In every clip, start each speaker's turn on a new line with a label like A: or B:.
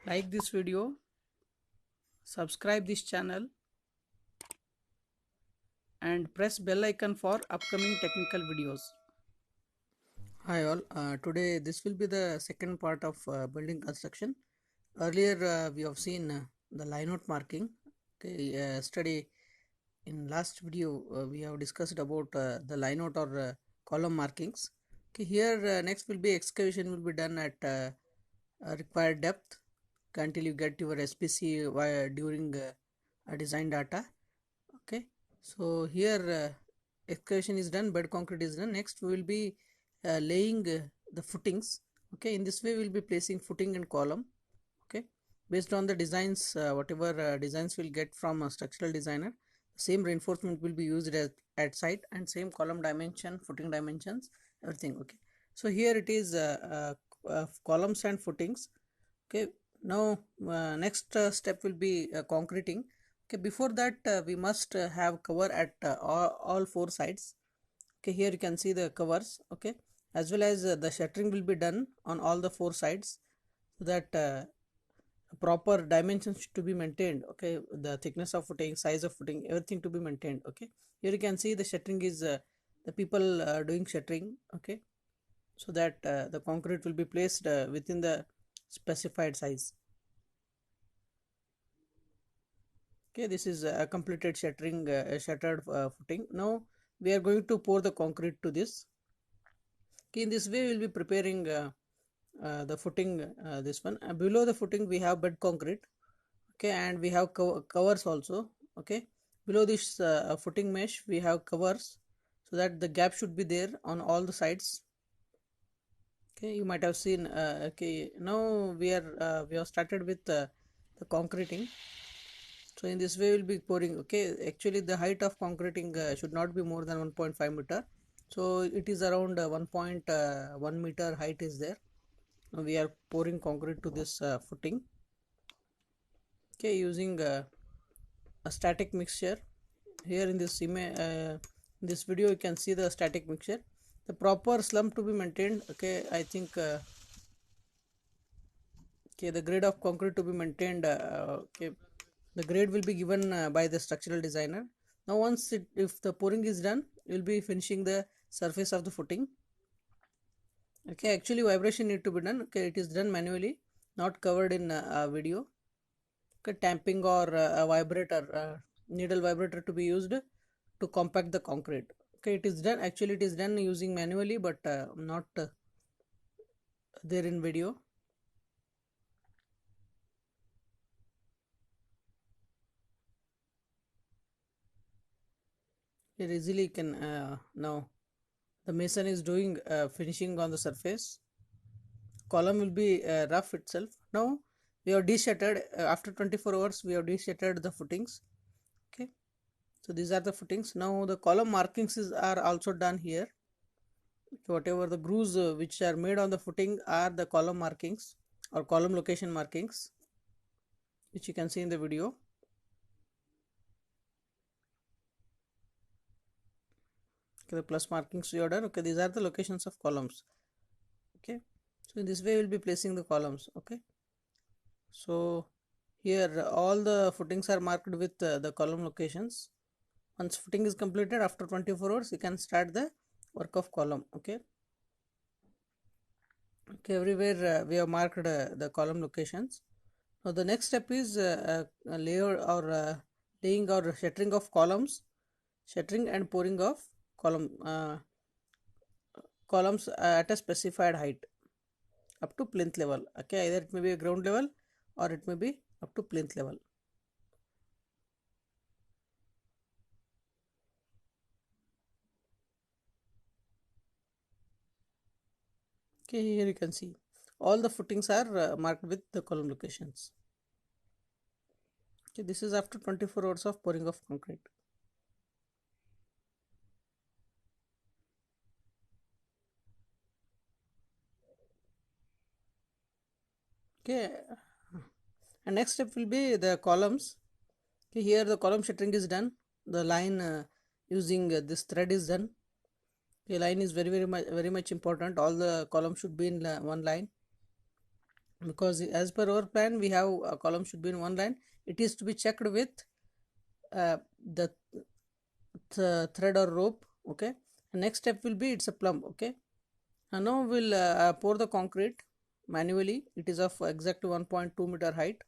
A: Like this video, subscribe this channel and press bell icon for upcoming technical videos. Hi all, today this will be the second part of building construction. Earlier we have seen the line out marking. Okay, yesterday in last video we have discussed about the line out or column markings. Okay, here next will be excavation will be done at required depth until you get your SPC during design data. Okay, so here excavation is done, bed concrete is done. Next we will be laying the footings. Okay, in this way we will be placing footing and column. Okay, based on the designs, whatever designs we'll get from a structural designer, same reinforcement will be used at site, and same column dimension, footing dimensions, everything. Okay, so here it is columns and footings. Okay, now next step will be concreting. Okay, before that we must have cover at all four sides. Okay, here you can see the covers. Okay, as well as the shuttering will be done on all the four sides, so that proper dimensions to be maintained. Okay, the thickness of footing, size of footing, everything to be maintained. Okay, here you can see the shuttering is the people doing shuttering. Okay, so that the concrete will be placed within the specified size. Okay, this is a completed shuttering, shuttered footing. Now we are going to pour the concrete to this. Okay, in this way we will be preparing the footing, this one. Below the footing we have bed concrete. Okay, and we have covers also. Okay, below this footing mesh we have covers, so that the gap should be there on all the sides. Okay, you might have seen. Okay, now we have started with the concreting. So in this way we'll be pouring. Okay, actually the height of concreting should not be more than 1.5 meter. So it is around 1.1 meter height is there. Now we are pouring concrete to this footing. Okay, using a static mixture. Here in this image, this video you can see the static mixture. The proper slump to be maintained. Okay, I think okay, the grade of concrete to be maintained. Okay, the grade will be given by the structural designer. Now once if the pouring is done, you will be finishing the surface of the footing. Okay, actually vibration need to be done. Okay, it is done manually, not covered in video. Okay, tamping or a vibrator, needle vibrator to be used to compact the concrete. Okay, it is done, actually it is done using manually, but not there in video. Here easily can now the mason is doing finishing on the surface. Column will be rough itself. Now we have de-shuttered after 24 hours. We have de-shuttered the footings. Okay, so these are the footings. Now the column markings are also done here. So whatever the grooves which are made on the footing are the column markings or column location markings, which you can see in the video. Okay, the plus markings we are done. Okay, these are the locations of columns. Okay, so in this way we will be placing the columns. Okay, so here all the footings are marked with the column locations. Once footing is completed, after 24 hours you can start the work of column. Okay, okay, everywhere we have marked the column locations. Now the next step is layer or laying or shuttering of columns, shuttering and pouring of columns at a specified height up to plinth level. Okay, either it may be a ground level or it may be up to plinth level. Okay, here you can see all the footings are marked with the column locations. Okay, this is after 24 hours of pouring of concrete. Okay, and next step will be the columns. Okay, here the column shuttering is done. The line using this thread is done. Okay, line is very much important. All the columns should be in one line. because as per our plan we have a column should be in one line. It is to be checked with the thread or rope. Okay, the next step will be it's a plumb. Okay, and now we'll pour the concrete manually. It is of exactly 1.2 meter height.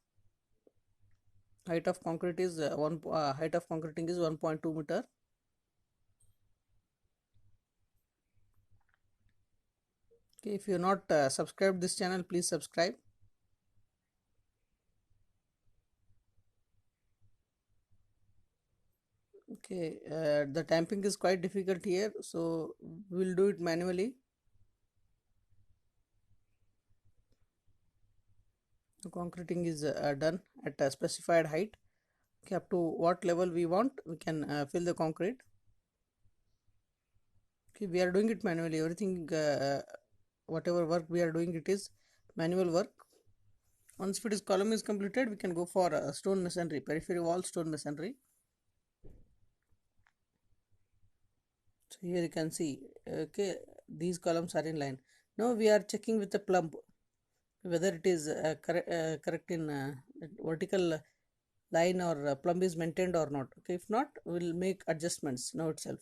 A: Height of concrete is one height of concreting is 1.2 meter. Okay, if you're not subscribed this channel, please subscribe. Okay, the tamping is quite difficult here, so we'll do it manually. The concreting is done at a specified height. Okay, up to what level we want, we can fill the concrete. Okay, we are doing it manually. Everything, whatever work we are doing, it is manual work. Once it is column is completed, we can go for stone masonry, periphery wall stone masonry. So here you can see, okay, these columns are in line. Now we are checking with the plumb whether it is correct in vertical line or plumb is maintained or not. Okay, if not, we'll make adjustments now itself.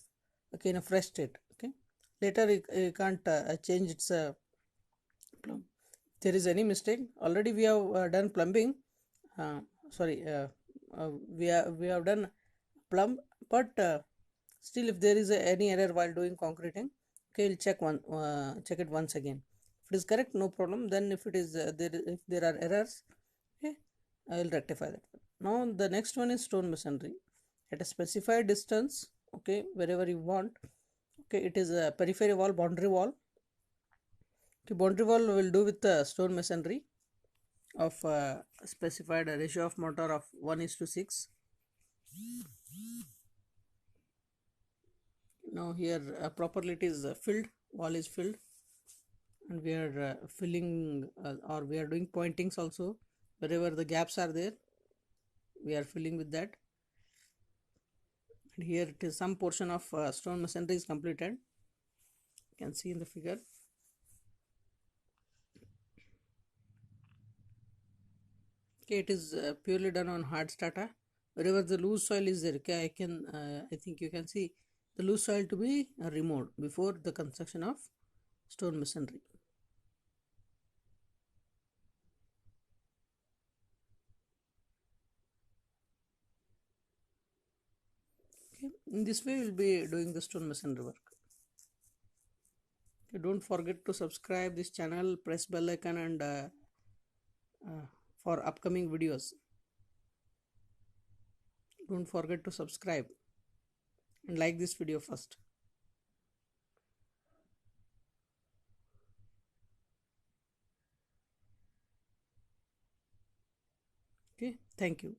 A: Okay, in a fresh state. Okay, later you can't change its plumb. If there is any mistake, already we have done plumbing. Uh, sorry, we have done plumb, but still, if there is any error while doing concreting, okay, we'll check it once again. If it is correct, no problem. Then if it is if there are errors, okay, I will rectify that. Now the next one is stone masonry at a specified distance. Okay, wherever you want. Okay, it is a periphery wall, boundary wall. Okay, boundary wall will do with the stone masonry of specified ratio of mortar of 1:6. Now here properly it is filled, wall is filled, and we are filling or we are doing pointings also. Wherever the gaps are there, we are filling with that. And here it is some portion of stone masonry is completed. You can see in the figure. Okay, it is purely done on hard strata. Wherever the loose soil is there, okay, I think you can see the loose soil to be removed before the construction of stone masonry. Okay, in this way we'll be doing the stone masonry work. Okay, don't forget to subscribe this channel, press bell icon, and for upcoming videos. Don't forget to subscribe and like this video first. Okay, thank you.